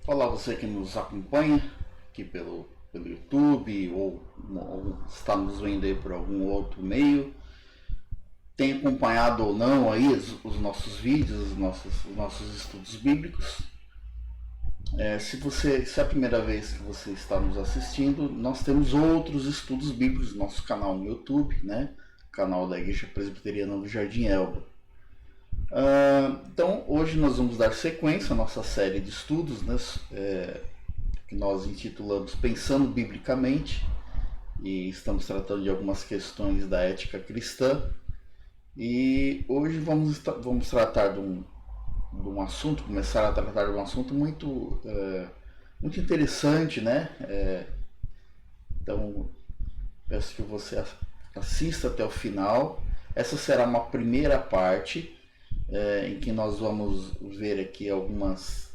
Olá, você que nos acompanha aqui pelo YouTube ou está nos vendo aí por algum outro meio. Tem acompanhado ou não aí os nossos vídeos, os nossos estudos bíblicos. Se é a primeira vez que você está nos assistindo, nós temos outros estudos bíblicos no nosso canal no YouTube, né? Canal da Igreja Presbiteriana do Jardim Elba. Então, hoje nós vamos dar sequência à nossa série de estudos, né, que nós intitulamos Pensando Biblicamente, e estamos tratando de algumas questões da ética cristã. E hoje vamos tratar de um assunto, começar a tratar de um assunto muito interessante, né? Então, peço que você assista até o final. Essa será uma primeira parte em que nós vamos ver aqui algumas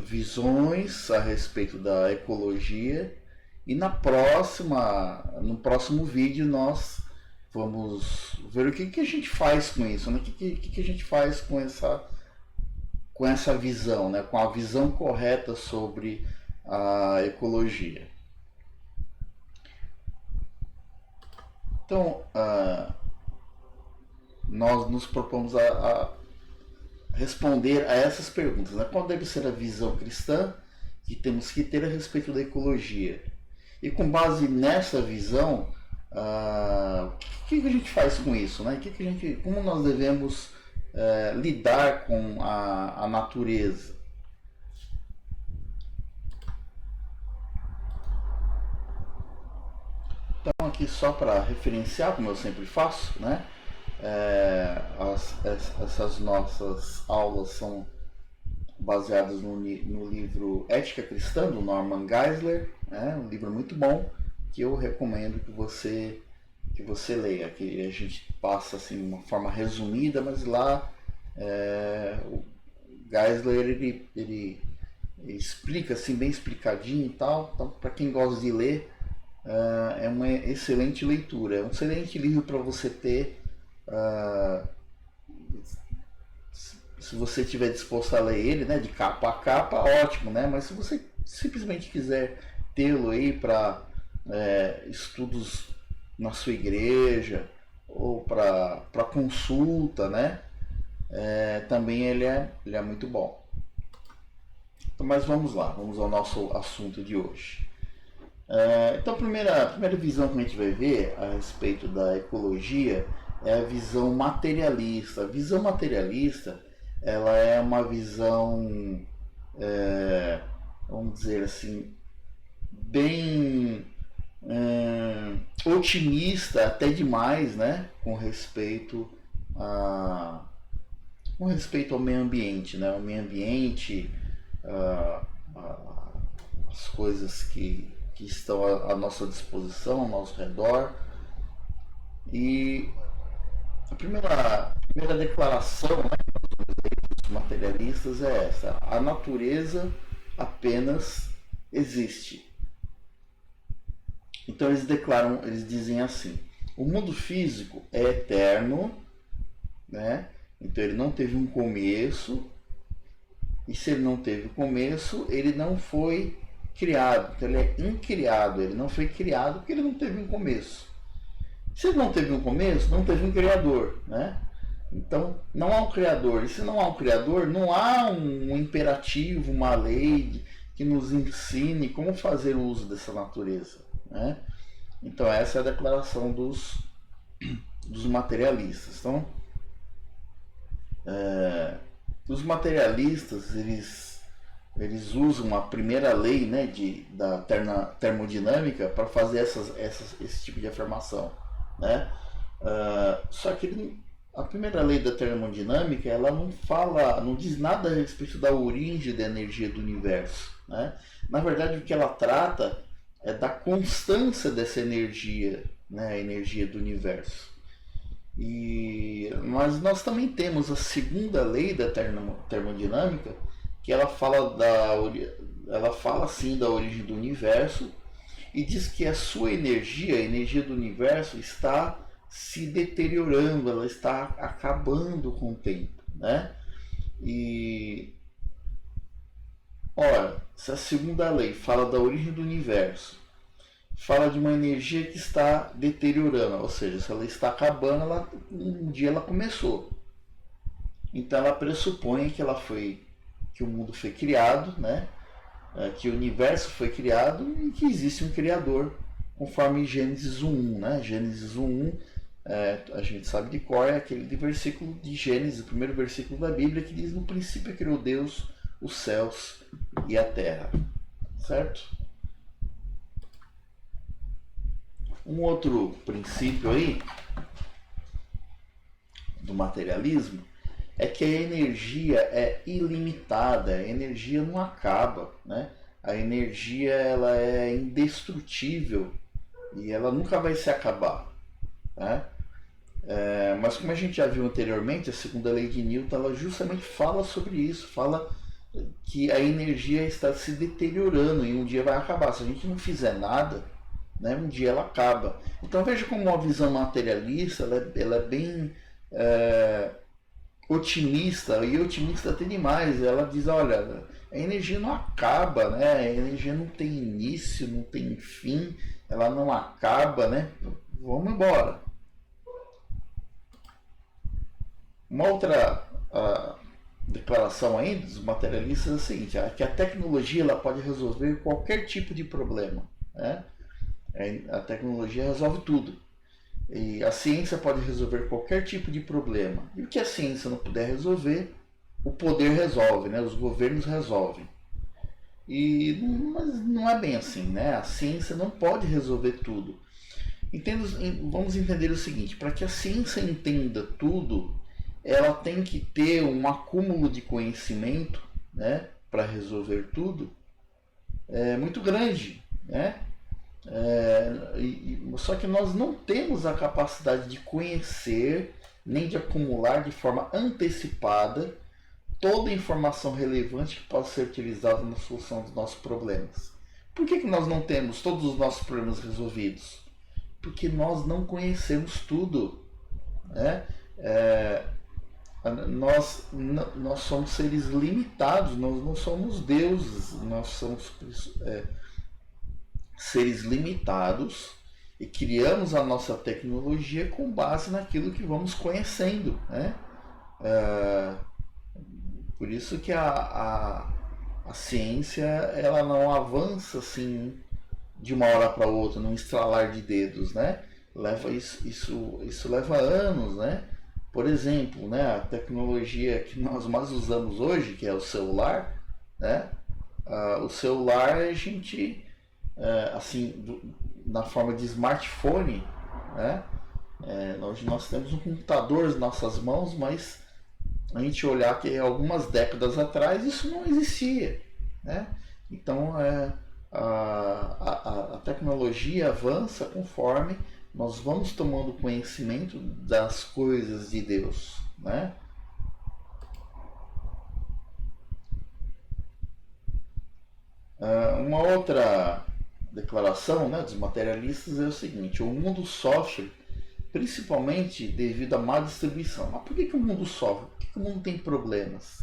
visões a respeito da ecologia, e no próximo vídeo nós vamos ver o que a gente faz com isso, né? O que a gente faz com essa visão, né? Com a visão correta sobre a ecologia. Então, nós nos propomos a responder a essas perguntas, né? Qual deve ser a visão cristã que temos que ter a respeito da ecologia? E com base nessa visão, o que a gente faz com isso, né? Como nós devemos lidar com a natureza? Então, aqui só para referenciar, como eu sempre faço, né? Essas nossas aulas são baseadas no livro Ética Cristã, do Norman Geisler, né? Um livro muito bom que eu recomendo que você leia, que a gente passa assim de uma forma resumida, mas lá o Geisler ele explica assim bem explicadinho e tal. Então, para quem gosta de ler, é uma excelente leitura, é um excelente livro para você ter. Se você estiver disposto a ler ele, né, de capa a capa, ótimo, né? Mas se você simplesmente quiser tê-lo aí para estudos na sua igreja ou para consulta, né? Também ele é muito bom. Então, mas vamos lá, vamos ao nosso assunto de hoje. Então, a primeira visão que a gente vai ver a respeito da ecologia é a visão materialista. A visão materialista, ela é uma visão, vamos dizer assim, bem otimista até demais, né, com respeito ao meio ambiente, né, o meio ambiente, as coisas que estão à nossa disposição, ao nosso redor. E a primeira declaração, né, dos materialistas é essa: a natureza apenas existe. Então eles dizem assim: o mundo físico é eterno, né? Então ele não teve um começo, e se ele não teve começo, ele não foi criado. Então ele é incriado, ele não foi criado porque ele não teve um começo. Se ele não teve um começo, não teve um criador, né? Então não há um criador, e se não há um criador, não há um imperativo, uma lei que nos ensine como fazer uso dessa natureza, né? Então essa é a declaração dos materialistas. Então, os materialistas eles usam a primeira lei, né, da termodinâmica para fazer esse tipo de afirmação, né? Só que a primeira lei da termodinâmica, ela não diz nada a respeito da origem da energia do universo, né? Na verdade, o que ela trata é da constância dessa energia, né, a energia do universo. Mas nós também temos a segunda lei da termodinâmica, que ela fala assim da origem do universo, e diz que a sua energia, a energia do universo, está se deteriorando, ela está acabando com o tempo, né? E Ora, se a segunda lei fala da origem do universo, fala de uma energia que está deteriorando, ou seja, se ela está acabando, um dia ela começou. Então ela pressupõe que o mundo foi criado, né? Que o universo foi criado e que existe um criador, conforme Gênesis 1:1, né? Gênesis 1:1, a gente sabe de cor, é aquele versículo de Gênesis, o primeiro versículo da Bíblia, que diz: no princípio criou Deus os céus e a terra, certo? Um outro princípio aí do materialismo é que a energia é ilimitada, a energia não acaba, né? A energia ela é indestrutível e ela nunca vai se acabar, né? Mas como a gente já viu anteriormente, a segunda lei de Newton ela justamente fala sobre isso, fala que a energia está se deteriorando e um dia vai acabar. Se a gente não fizer nada, né, um dia ela acaba. Então veja como uma visão materialista ela é bem otimista, e otimista até demais. Ela diz, olha, a energia não acaba, né? A energia não tem início, não tem fim, ela não acaba, né? Vamos embora. Uma outra declaração aí dos materialistas é a seguinte, que a tecnologia ela pode resolver qualquer tipo de problema, né? A tecnologia resolve tudo. E a ciência pode resolver qualquer tipo de problema. E o que a ciência não puder resolver, o poder resolve, né? Os governos resolvem. Mas não é bem assim, né? A ciência não pode resolver tudo. Vamos entender o seguinte, para que a ciência entenda tudo, ela tem que ter um acúmulo de conhecimento, né, para resolver tudo, muito grande, né? Só que nós não temos a capacidade de conhecer nem de acumular de forma antecipada toda a informação relevante que possa ser utilizada na solução dos nossos problemas. Por que nós não temos todos os nossos problemas resolvidos? Porque nós não conhecemos tudo, né? Nós somos seres limitados, nós não somos deuses, nós somos seres limitados e criamos a nossa tecnologia com base naquilo que vamos conhecendo, né? Por isso que a ciência ela não avança assim de uma hora para outra, num estralar de dedos, né? Isso leva anos, né? Por exemplo, né, a tecnologia que nós mais usamos hoje, que é o celular, né? O celular a gente, assim, na forma de smartphone, né? Hoje nós temos um computador nas nossas mãos, mas a gente olhar que algumas décadas atrás isso não existia, né? Então a tecnologia avança conforme nós vamos tomando conhecimento das coisas de Deus, né? Uma outra declaração, né, dos materialistas é o seguinte: o mundo sofre principalmente devido à má distribuição. Mas por que o mundo sofre? Por que o mundo tem problemas?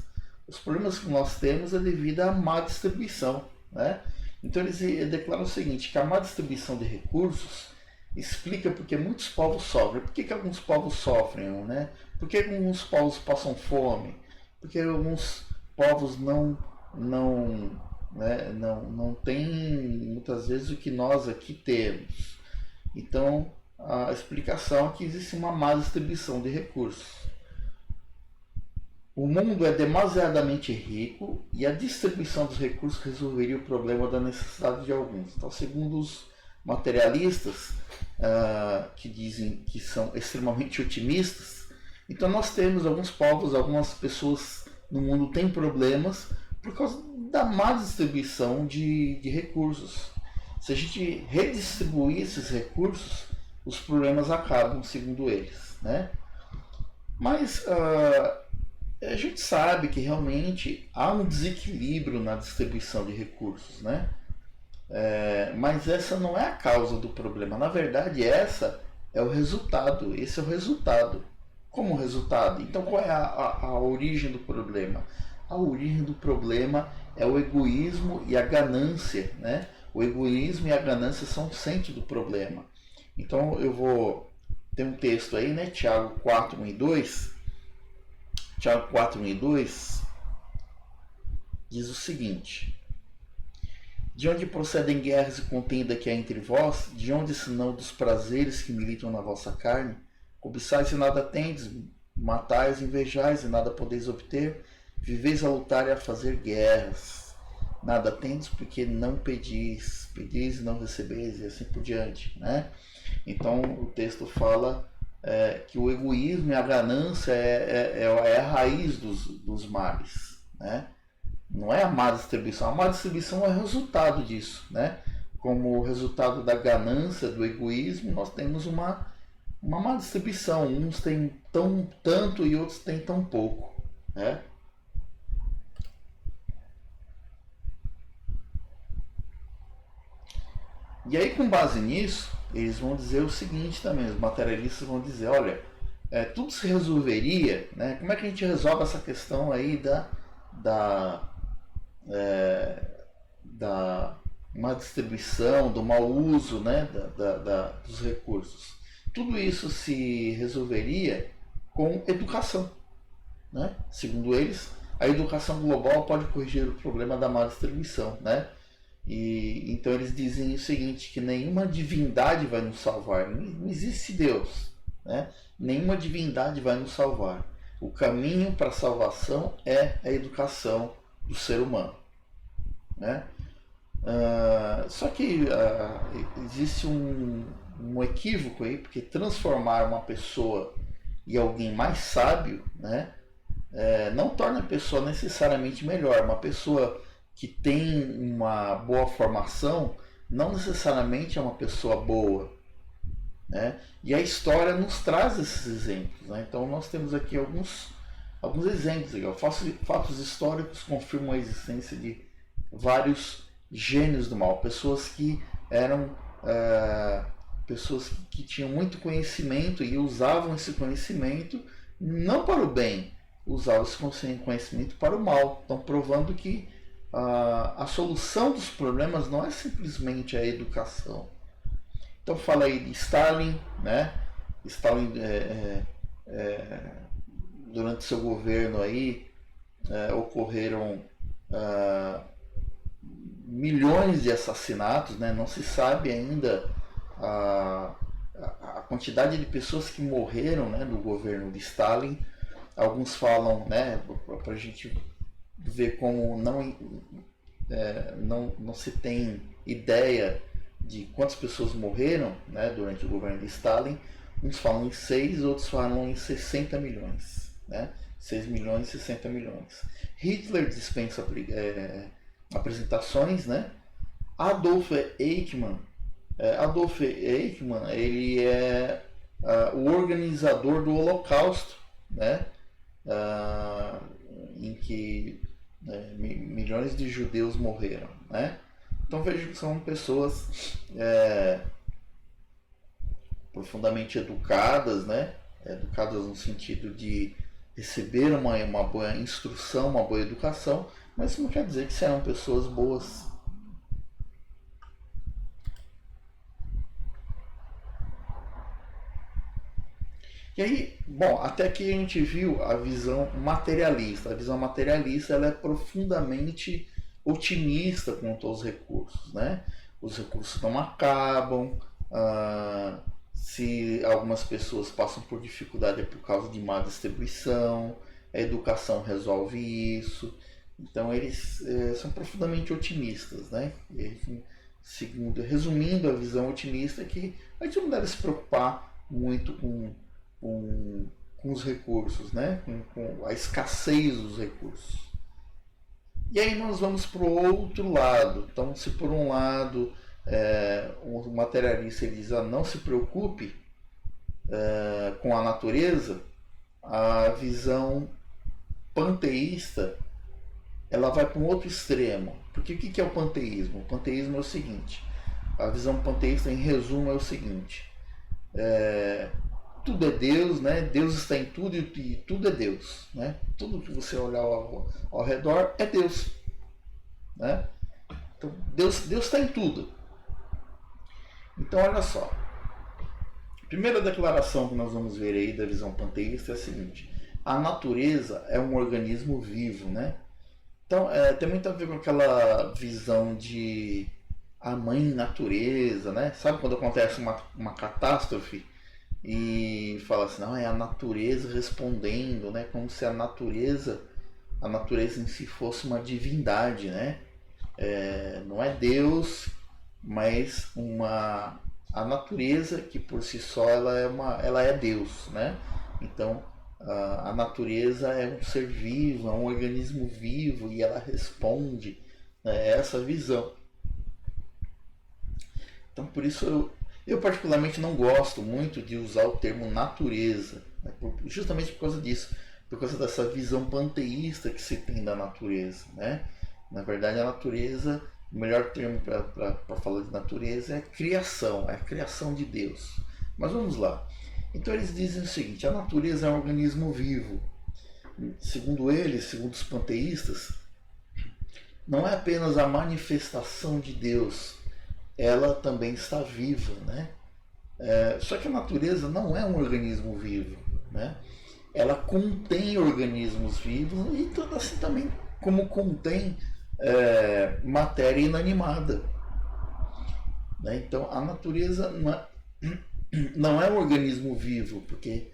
Os problemas que nós temos é devido à má distribuição, né? Então eles declaram o seguinte, que a má distribuição de recursos explica porque muitos povos sofrem. Por que alguns povos sofrem, né? Por que alguns povos passam fome? Porque alguns povos não têm muitas vezes o que nós aqui temos. Então a explicação é que existe uma má distribuição de recursos. O mundo é demasiadamente rico e a distribuição dos recursos resolveria o problema da necessidade de alguns. Então, segundo os materialistas, que dizem que são extremamente otimistas, então nós temos alguns povos, algumas pessoas no mundo têm problemas por causa da má distribuição de recursos. Se a gente redistribuir esses recursos, os problemas acabam, segundo eles, né? Mas a gente sabe que realmente há um desequilíbrio na distribuição de recursos, né? Mas essa não é a causa do problema. Na verdade, essa é o resultado. Esse é o resultado. Como resultado? Então, qual é a origem do problema? a origem do problema é o egoísmo e a ganância, né? O egoísmo e a ganância são o centro do problema. Então eu vou ter um texto aí, né? Tiago 4, 1 e 2. Tiago 4, 1 e 2 diz o seguinte: de onde procedem guerras e contenda que há entre vós? De onde senão dos prazeres que militam na vossa carne? Cobiçais e nada tendes, matais, invejais e nada podeis obter, viveis a lutar e a fazer guerras. Nada tendes porque não pedis, pedis e não recebeis, e assim por diante, né? Então o texto fala que o egoísmo e a ganância é a raiz dos males, né? Não é a má distribuição. A má distribuição é o resultado disso, né? Como resultado da ganância, do egoísmo, nós temos uma má distribuição. Uns têm tanto e outros têm tão pouco, né? E aí, com base nisso, eles vão dizer o seguinte também, os materialistas vão dizer, olha, tudo se resolveria, né? Como é que a gente resolve essa questão aí da, da má distribuição, do mau uso, né? Dos recursos? Tudo isso se resolveria com educação, né? Segundo eles, a educação global pode corrigir o problema da má distribuição, né? E então eles dizem o seguinte, que nenhuma divindade vai nos salvar, não existe Deus, né? Nenhuma divindade vai nos salvar. O caminho para a salvação é a educação do ser humano, né? Só que existe um equívoco aí, porque transformar uma pessoa em alguém mais sábio, né, não torna a pessoa necessariamente melhor. Uma pessoa que tem uma boa formação não necessariamente é uma pessoa boa, né? E a história nos traz esses exemplos, né? Então nós temos aqui alguns exemplos. Fatos históricos confirmam a existência de vários gênios do mal, pessoas que eram pessoas que tinham muito conhecimento e usavam esse conhecimento não para o bem, usavam esse conhecimento para o mal. Estão provando que a solução dos problemas não é simplesmente a educação. Então fala aí de Stalin, né? Stalin durante seu governo aí ocorreram milhões de assassinatos, né? Não se sabe ainda a quantidade de pessoas que morreram, né, no governo de Stalin. Alguns falam, né, para a gente ver como não se tem ideia de quantas pessoas morreram, né, durante o governo de Stalin. Uns falam em 6, outros falam em 60 milhões. Né? 6 milhões e 60 milhões. Hitler dispensa apresentações, né? Adolf Eichmann, ele é o organizador do Holocausto, né? Em que milhões de judeus morreram, né? Então vejo que são pessoas profundamente educadas, né? Educadas no sentido de receber uma boa instrução, uma boa educação, mas isso não quer dizer que serão pessoas boas. E aí, bom, até aqui a gente viu a visão materialista. A visão materialista ela é profundamente otimista quanto aos recursos, né? Os recursos não acabam, se algumas pessoas passam por dificuldade é por causa de má distribuição, a educação resolve isso. Então eles são profundamente otimistas, né? Resumindo a visão otimista é que a gente não deve se preocupar muito com os recursos, né? Com a escassez dos recursos. E aí nós vamos para o outro lado. Então, se por um lado o materialista ele diz não se preocupe com a natureza, a visão panteísta ela vai para um outro extremo. Porque o que é o panteísmo? O panteísmo é o seguinte, a visão panteísta em resumo é o seguinte, tudo é Deus, né? Deus está em tudo e tudo é Deus, né? Tudo que você olhar ao redor é Deus, né? Então, Deus está em tudo. Então, olha só. A primeira declaração que nós vamos ver aí da visão panteísta é a seguinte: a natureza é um organismo vivo, né? Então, tem muito a ver com aquela visão de a mãe natureza, né? Sabe quando acontece uma catástrofe e fala assim, não, é a natureza respondendo, né? Como se a natureza em si fosse uma divindade, né? Não é Deus, mas a natureza que por si só ela é Deus, né? Então a natureza é um ser vivo, é um organismo vivo e ela responde, né? Essa visão. Então por isso eu particularmente não gosto muito de usar o termo natureza, né? Justamente por causa disso, por causa dessa visão panteísta que se tem da natureza, né? Na verdade, a natureza, o melhor termo para falar de natureza é criação, é a criação de Deus. Mas vamos lá. Então eles dizem o seguinte: a natureza é um organismo vivo. Segundo eles, segundo os panteístas, não é apenas a manifestação de Deus, ela também está viva, né? Só que a natureza não é um organismo vivo, né? Ela contém organismos vivos e assim também como contém matéria inanimada, né? Então a natureza não é um organismo vivo, porque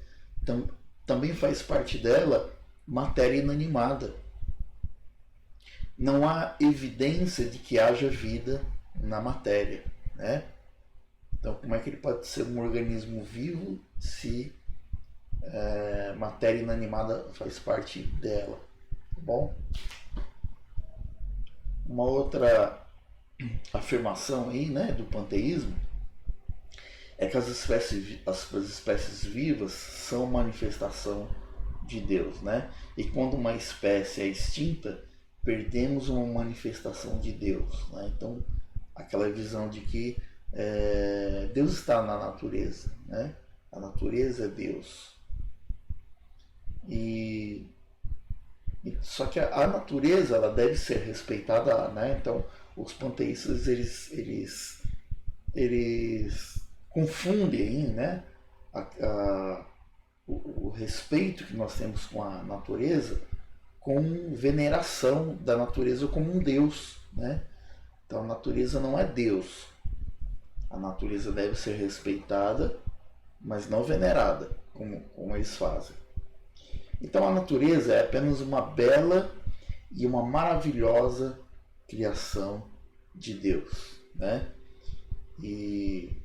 também faz parte dela matéria inanimada. Não há evidência de que haja vida na matéria, né? Então como é que ele pode ser um organismo vivo se matéria inanimada faz parte dela? Tá bom? Uma outra afirmação aí, né, do panteísmo é que as espécies vivas são manifestação de Deus, né? E quando uma espécie é extinta, perdemos uma manifestação de Deus, né? Então, aquela visão de que Deus está na natureza, né? A natureza é Deus. Só que a natureza ela deve ser respeitada, né? Então os panteístas eles confundem, né? O respeito que nós temos com a natureza com veneração da natureza como um Deus, né? Então a natureza não é Deus. A natureza deve ser respeitada, mas não venerada, como eles fazem. Então a natureza é apenas uma bela e uma maravilhosa criação de Deus, né? E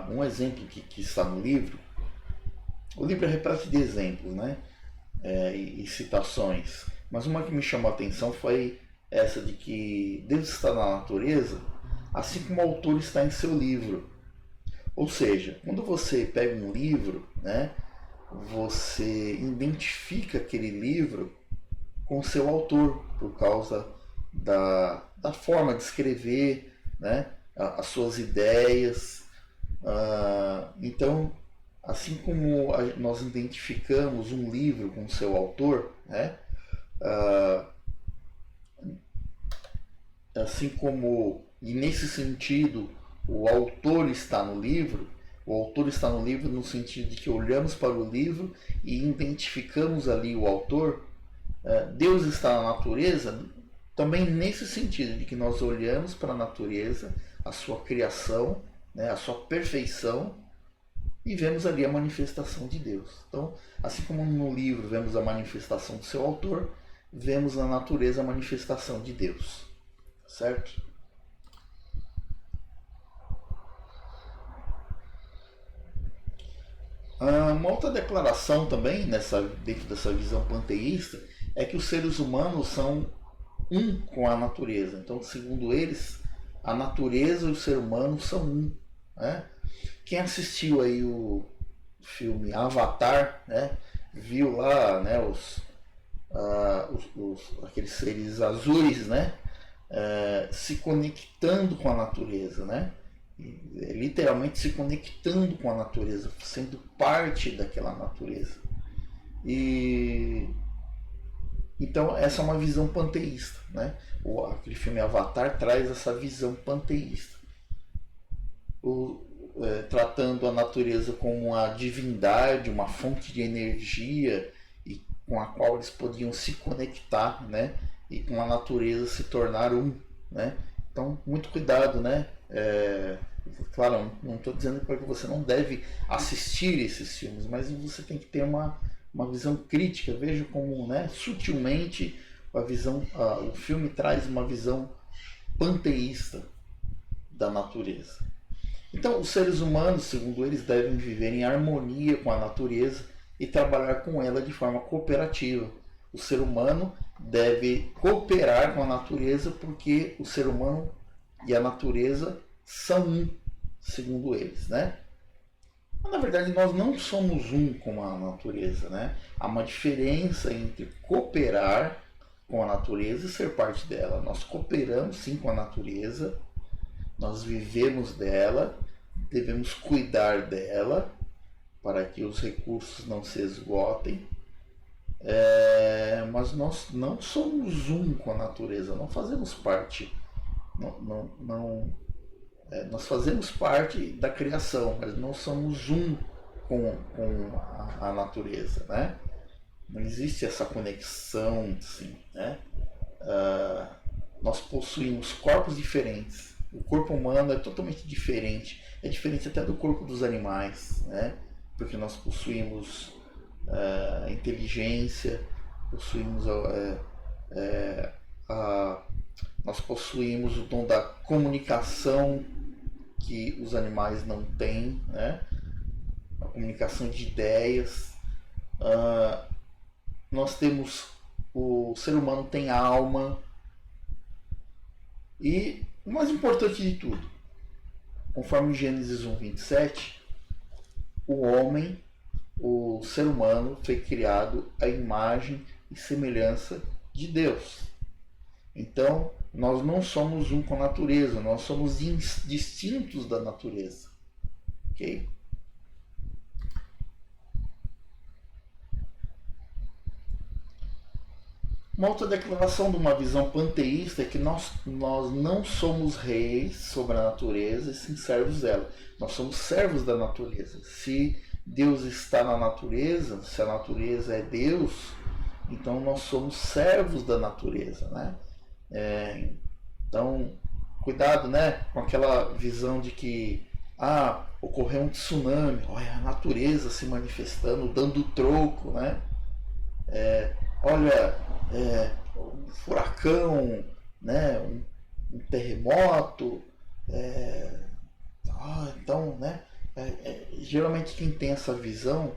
um exemplo que está no livro, o livro é repleto de exemplos, né? E citações, mas uma que me chamou a atenção foi essa de que Deus está na natureza, assim como o autor está em seu livro. Ou seja, quando você pega um livro, né, você identifica aquele livro com seu autor, por causa da forma de escrever, né, as suas ideias. Então, assim como nós identificamos um livro com seu autor, né, assim como, e nesse sentido, o autor está no livro no sentido de que olhamos para o livro e identificamos ali o autor. Deus está na natureza também nesse sentido de que nós olhamos para a natureza, a sua criação, né, a sua perfeição, e vemos ali a manifestação de Deus. Então, assim como no livro vemos a manifestação do seu autor, vemos na natureza a manifestação de Deus, certo? Uma outra declaração também, dentro dessa visão panteísta, é que os seres humanos são um com a natureza. Então, segundo eles, a natureza e o ser humano são um, né? Quem assistiu aí o filme Avatar, né, viu lá, né, aqueles seres azuis, né, se conectando com a natureza, né? literalmente se conectando com a natureza, sendo parte daquela natureza. E então essa é uma visão panteísta, né? Aquele filme Avatar traz essa visão panteísta, tratando a natureza como uma divindade, uma fonte de energia e com a qual eles podiam se conectar, né? E com a natureza se tornar um, né? Então muito cuidado, né? Claro, não estou dizendo que você não deve assistir esses filmes, mas você tem que ter uma visão crítica. Veja como, né, sutilmente o filme traz uma visão panteísta da natureza. Então, os seres humanos, segundo eles, devem viver em harmonia com a natureza e trabalhar com ela de forma cooperativa. O ser humano deve cooperar com a natureza porque o ser humano e a natureza são um, segundo eles, né? Mas, na verdade, nós não somos um com a natureza, né? Há uma diferença entre cooperar com a natureza e ser parte dela. Nós cooperamos sim com a natureza, nós vivemos dela, devemos cuidar dela para que os recursos não se esgotem, mas nós não somos um com a natureza, não fazemos parte, nós fazemos parte da criação, mas não somos um com a natureza, né? Não existe essa conexão, assim, né? Nós possuímos corpos diferentes. O corpo humano é totalmente diferente. É diferente até do corpo dos animais, né? Porque nós possuímos inteligência, possuímos nós possuímos o dom da comunicação que os animais não têm, né? A comunicação de ideias. Nós temos, o ser humano tem alma, e o mais importante de tudo, conforme Gênesis 1:27, o homem, o ser humano, foi criado à imagem e semelhança de Deus. Então, nós não somos um com a natureza, nós somos distintos da natureza. Ok? Uma outra declaração de uma visão panteísta é que nós não somos reis sobre a natureza e sim servos dela. Nós somos servos da natureza. Se Deus está na natureza, se a natureza é Deus, então nós somos servos da natureza, né? Então, cuidado, né, com aquela visão de que ocorreu um tsunami, olha a natureza se manifestando, dando troco, né? Olha, um furacão, né, um terremoto, então, né, geralmente quem tem essa visão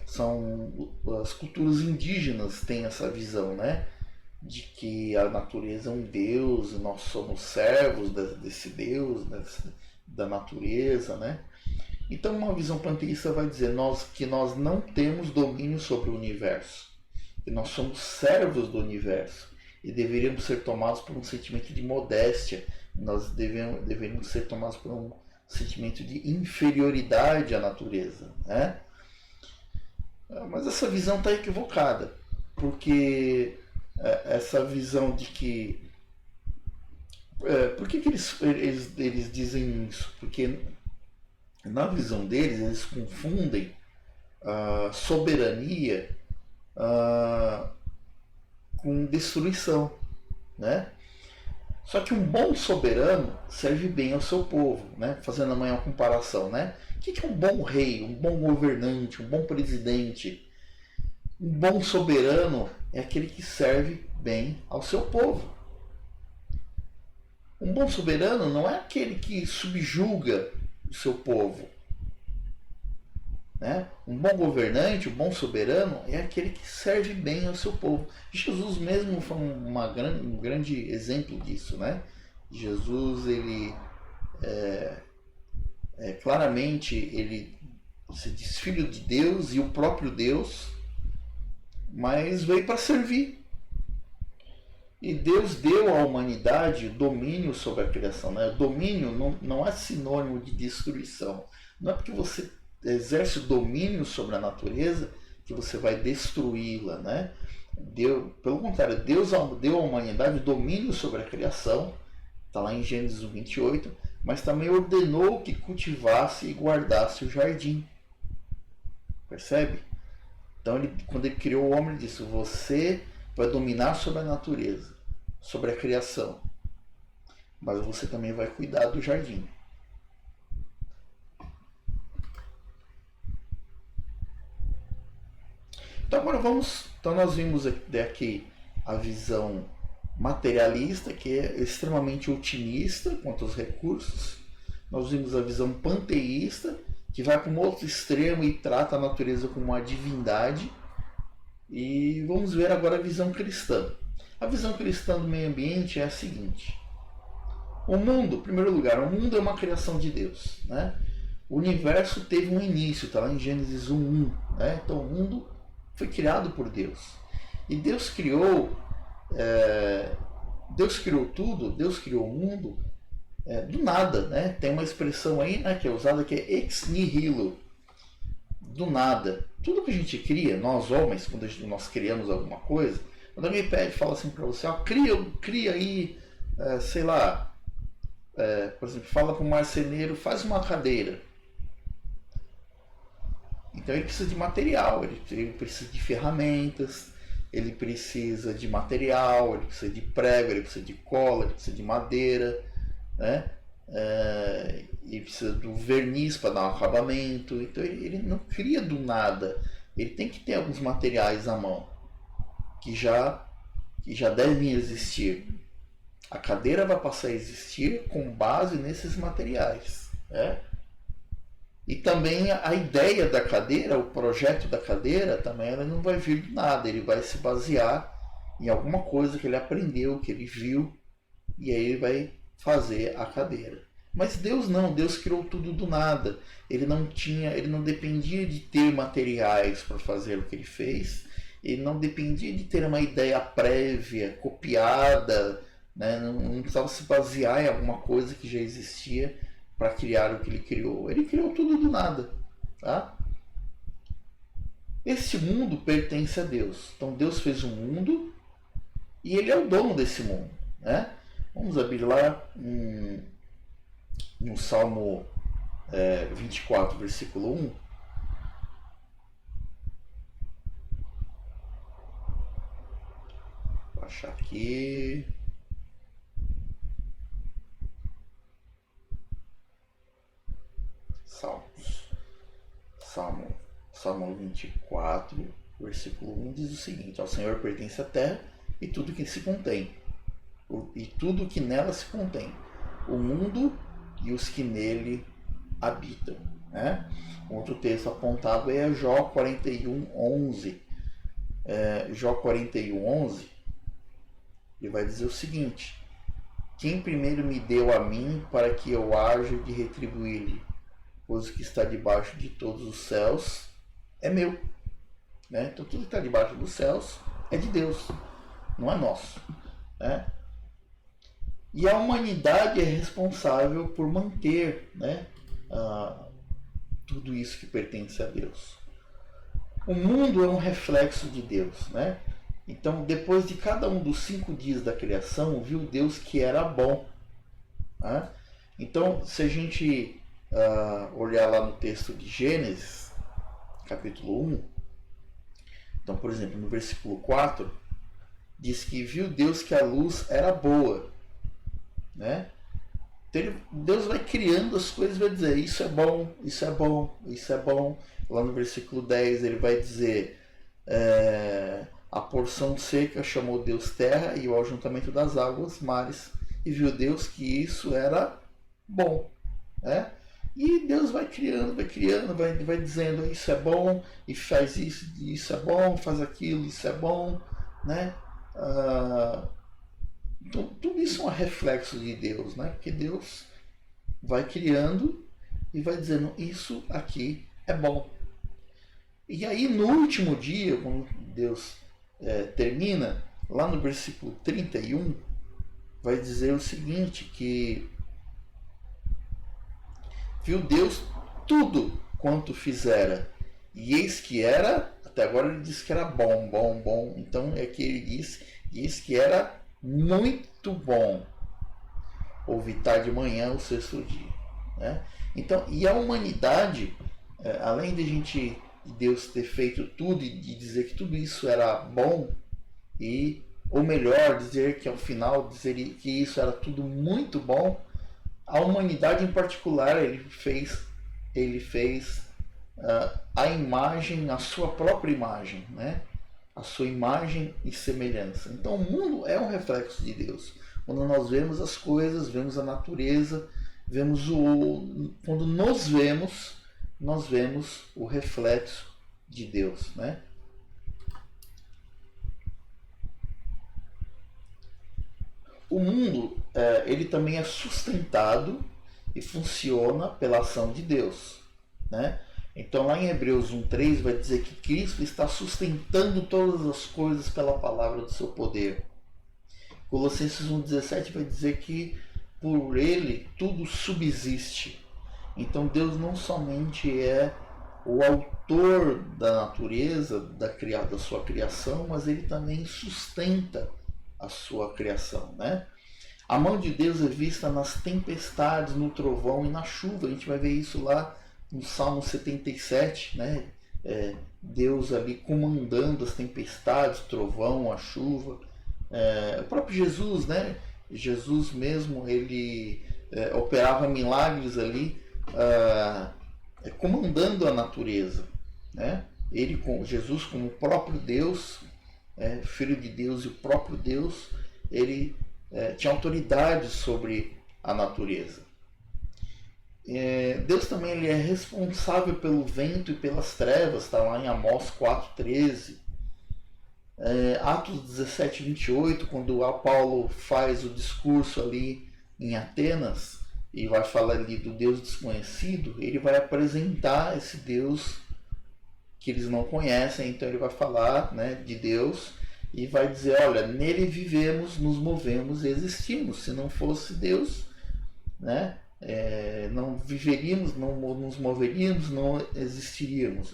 são as culturas indígenas, têm essa visão, né, de que a natureza é um deus, nós somos servos desse deus, da natureza, né? Então uma visão panteísta vai dizer que nós não temos domínio sobre o universo, que nós somos servos do universo e deveríamos ser tomados por um sentimento de modéstia, nós deveríamos ser tomados por um sentimento de inferioridade à natureza, né? Mas essa visão está equivocada, porque essa visão de que... por que eles dizem isso? Porque na visão deles, eles confundem soberania com destruição, né? Só que um bom soberano serve bem ao seu povo, né? Fazendo amanhã uma comparação, né? O que é um bom rei, um bom governante, um bom presidente? Um bom soberano é aquele que serve bem ao seu povo. Um bom soberano não é aquele que subjuga o seu povo, né? Um bom governante, um bom soberano é aquele que serve bem ao seu povo. Jesus mesmo foi um grande exemplo disso, né? Jesus, ele claramente, ele se diz filho de Deus e o próprio Deus, mas veio para servir. E Deus deu à humanidade domínio sobre a criação. Né? Domínio não é sinônimo de destruição. Não é porque você exerce domínio sobre a natureza que você vai destruí-la. Né? Pelo contrário, Deus deu à humanidade domínio sobre a criação, está lá em Gênesis 28, mas também ordenou que cultivasse e guardasse o jardim. Percebe? Então, quando ele criou o homem, ele disse: você vai dominar sobre a natureza, sobre a criação, mas você também vai cuidar do jardim. Então agora nós vimos aqui a visão materialista, que é extremamente otimista quanto aos recursos. Nós vimos a visão panteísta, que vai para um outro extremo e trata a natureza como uma divindade. E vamos ver agora a visão cristã. A visão cristã do meio ambiente é a seguinte: o mundo, em primeiro lugar, o mundo é uma criação de Deus. Né? O universo teve um início, está lá em Gênesis 1:1. Né? Então o mundo foi criado por Deus. E Deus criou tudo, Deus criou o mundo do nada. Né? Tem uma expressão aí, né, que é usada, que é ex nihilo, do nada. Tudo que a gente cria, nós homens, quando nós criamos alguma coisa, quando alguém pede, fala assim para você: cria aí, sei lá, por exemplo, fala para um marceneiro: faz uma cadeira. Então ele precisa de material, ele precisa de ferramentas, ele precisa de material, ele precisa de prego, ele precisa de cola, ele precisa de madeira, né? Ele precisa do verniz para dar um acabamento. Então ele não cria do nada, ele tem que ter alguns materiais à mão que já devem existir. A cadeira vai passar a existir com base nesses materiais. Né? E também a ideia da cadeira, o projeto da cadeira, também ela não vai vir do nada, ele vai se basear em alguma coisa que ele aprendeu, que ele viu, e aí ele vai fazer a cadeira. Mas Deus não, Deus criou tudo do nada. Ele não dependia de ter materiais para fazer o que ele fez, ele não dependia de ter uma ideia prévia, copiada, né? Não precisava se basear em alguma coisa que já existia para criar o que ele criou. Ele criou tudo do nada. Tá? Este mundo pertence a Deus. Então Deus fez um mundo e ele é o dono desse mundo. Né? Vamos abrir lá no Salmo 24, versículo 1. Vou achar aqui. Salmo 24, versículo 1 diz o seguinte: ao Senhor pertence a terra e tudo que se contém, e tudo que nela se contém, o mundo e os que nele habitam. Né? Outro texto apontado é Jó 41:11. Jó 41:11, ele vai dizer o seguinte: quem primeiro me deu a mim para que eu haja de retribuir-lhe, pois o que está debaixo de todos os céus é meu. Né? Então tudo que está debaixo dos céus é de Deus, não é nosso. Né? E a humanidade é responsável por manter, né, tudo isso que pertence a Deus. O mundo é um reflexo de Deus. Né? Então, depois de cada um dos 5 dias da criação, viu Deus que era bom. Né? Então, se a gente olhar lá no texto de Gênesis, capítulo 1, então, por exemplo, no versículo 4, diz que viu Deus que a luz era boa. Né? Então, Deus vai criando as coisas e vai dizer: isso é bom, isso é bom, isso é bom. Lá no versículo 10 ele vai dizer: a porção seca chamou Deus terra e o ajuntamento das águas mares, e viu Deus que isso era bom. Né? E Deus vai criando, vai dizendo: isso é bom, e faz isso, isso é bom, faz aquilo, isso é bom. Né? Então, tudo isso é um reflexo de Deus, né? Porque Deus vai criando e vai dizendo: isso aqui é bom. E aí, no último dia, quando Deus termina, lá no versículo 31, vai dizer o seguinte, que viu Deus tudo quanto fizera, e eis que era, até agora ele disse que era bom, bom, bom, então é que ele diz, eis que era muito bom. Houve tarde de manhã o sexto dia. Né? Então, e a humanidade, além de Deus ter feito tudo e de dizer que tudo isso era bom, e ou melhor, dizer que ao final dizer que isso era tudo muito bom, a humanidade em particular ele fez a imagem, a sua própria imagem, né? A sua imagem e semelhança. Então o mundo é um reflexo de Deus. Quando nós vemos as coisas, vemos a natureza, quando nós vemos o reflexo de Deus, né? O mundo, ele também é sustentado e funciona pela ação de Deus, né? Então lá em Hebreus 1:3 vai dizer que Cristo está sustentando todas as coisas pela palavra do seu poder. Colossenses 1:17 vai dizer que por ele tudo subsiste. Então Deus não somente é o autor da natureza, da sua criação, mas ele também sustenta a sua criação, né? A mão de Deus é vista nas tempestades, no trovão e na chuva. A gente vai ver isso lá no Salmo 77, né? Deus ali comandando as tempestades, o trovão, a chuva. O próprio Jesus, né? Jesus mesmo, ele operava milagres ali, comandando a natureza, né? Jesus como o próprio Deus, Filho de Deus e o próprio Deus, ele tinha autoridade sobre a natureza. Deus também ele é responsável pelo vento e pelas trevas, está lá em Amós 4:13. Atos 17:28, quando Paulo faz o discurso ali em Atenas e vai falar ali do Deus desconhecido, ele vai apresentar esse Deus que eles não conhecem, então ele vai falar, né, de Deus e vai dizer, olha, nele vivemos, nos movemos e existimos. Se não fosse Deus, né, não viveríamos, não nos moveríamos, não existiríamos.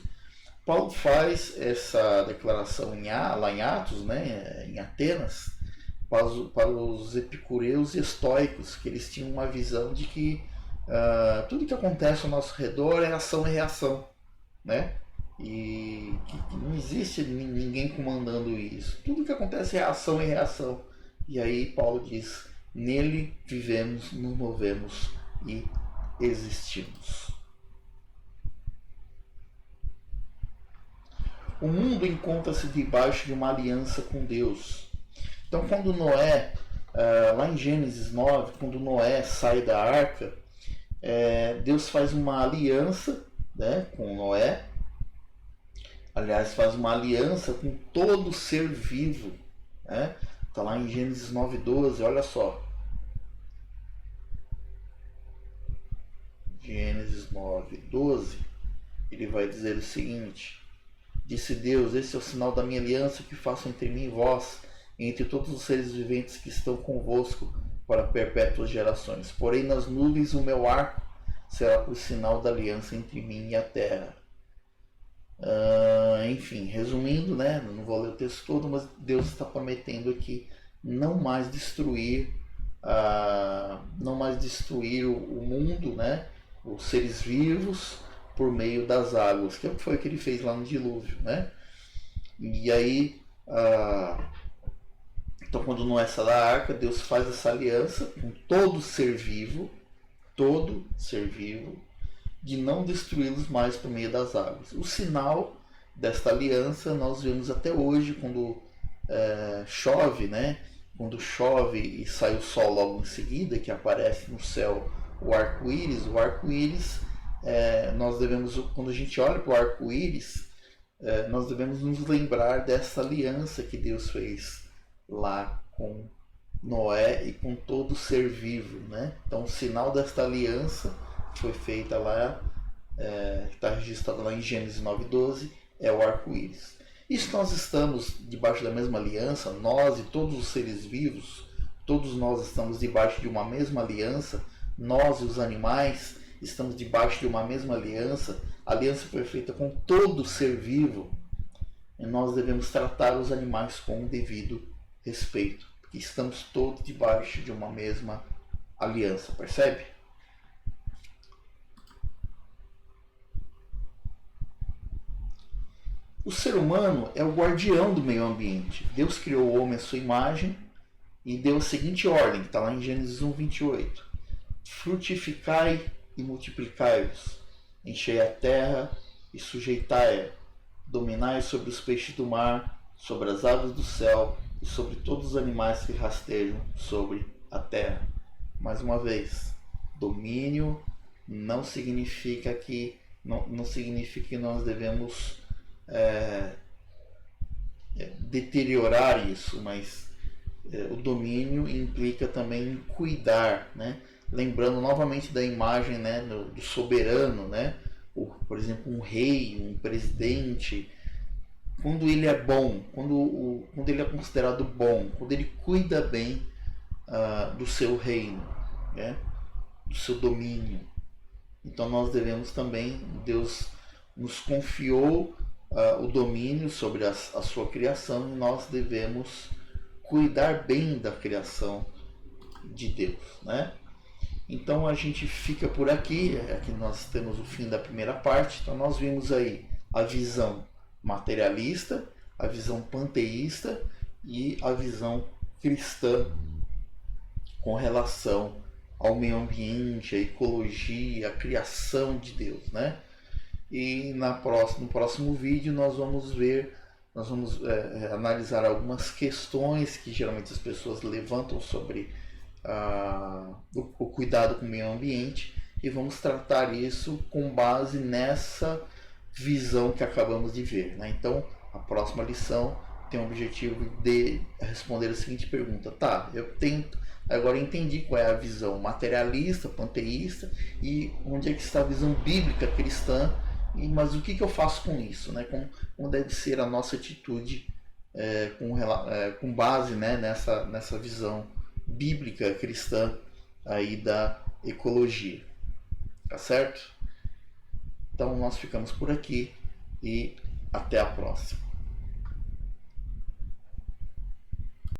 Paulo faz essa declaração lá em Atos, né, em Atenas, para os epicureus e estoicos, que eles tinham uma visão de que tudo que acontece ao nosso redor é ação e reação, né? E que não existe ninguém comandando isso. Tudo que acontece é ação e reação. E aí Paulo diz, nele vivemos, nos movemos e existimos. O mundo encontra-se debaixo de uma aliança com Deus. Então quando Noé, lá em Gênesis 9, quando Noé sai da arca, Deus faz uma aliança, né, com Noé. Aliás, faz uma aliança com todo ser vivo. Né? Está lá em Gênesis 9:12, olha só. Gênesis 9:12, ele vai dizer o seguinte: disse Deus, esse é o sinal da minha aliança que faço entre mim e vós, e entre todos os seres viventes que estão convosco, para perpétuas gerações. Porém nas nuvens o meu arco será por sinal da aliança entre mim e a terra. Enfim, resumindo, né, não vou ler o texto todo, mas Deus está prometendo aqui não mais destruir o mundo, né, os seres vivos, por meio das águas, que foi o que ele fez lá no dilúvio, né? E aí, então quando Noé sai da arca, Deus faz essa aliança com todo ser vivo, de não destruí-los mais por meio das águas. O sinal desta aliança nós vemos até hoje quando chove, né? Quando chove e sai o sol logo em seguida, que aparece no céu o arco-íris. O arco-íris, nós devemos, quando a gente olha para o arco-íris, nós devemos nos lembrar dessa aliança que Deus fez lá com Noé e com todo ser vivo, né? Então o sinal desta aliança foi feita lá, que está registrado lá em Gênesis 9:12, é o arco-íris. E se nós estamos debaixo da mesma aliança, nós e todos os seres vivos, todos nós estamos debaixo de uma mesma aliança, nós e os animais estamos debaixo de uma mesma aliança, aliança perfeita com todo ser vivo, e nós devemos tratar os animais com o devido respeito, porque estamos todos debaixo de uma mesma aliança, percebe? O ser humano é o guardião do meio ambiente. Deus criou o homem à sua imagem e deu a seguinte ordem, que está lá em Gênesis 1:28. Frutificai e multiplicai-vos, enchei a terra e sujeitai-a, dominai sobre os peixes do mar, sobre as aves do céu e sobre todos os animais que rastejam sobre a terra. Mais uma vez, domínio não significa que nós devemos deteriorar isso, mas o domínio implica também em cuidar, né? Lembrando novamente da imagem, né, do soberano, né? Por exemplo, um rei, um presidente, quando ele é bom, quando ele é considerado bom, quando ele cuida bem do seu reino, né? Do seu domínio. Então nós devemos também, Deus nos confiou o domínio sobre a sua criação e nós devemos cuidar bem da criação de Deus, né? Então a gente fica por aqui. Aqui nós temos o fim da primeira parte. Então nós vimos aí a visão materialista, a visão panteísta e a visão cristã com relação ao meio ambiente, à ecologia, à criação de Deus, né? E no próximo vídeo nós vamos analisar algumas questões que geralmente as pessoas levantam sobre o cuidado com o meio ambiente e vamos tratar isso com base nessa visão que acabamos de ver, né? Então a próxima lição tem o objetivo de responder a seguinte pergunta: tá, agora entendi qual é a visão materialista, panteísta e onde é que está a visão bíblica cristã, mas o que eu faço com isso, né? Como deve ser a nossa atitude com base, né, nessa visão bíblica cristã aí da ecologia, tá certo? Então nós ficamos por aqui e até a próxima.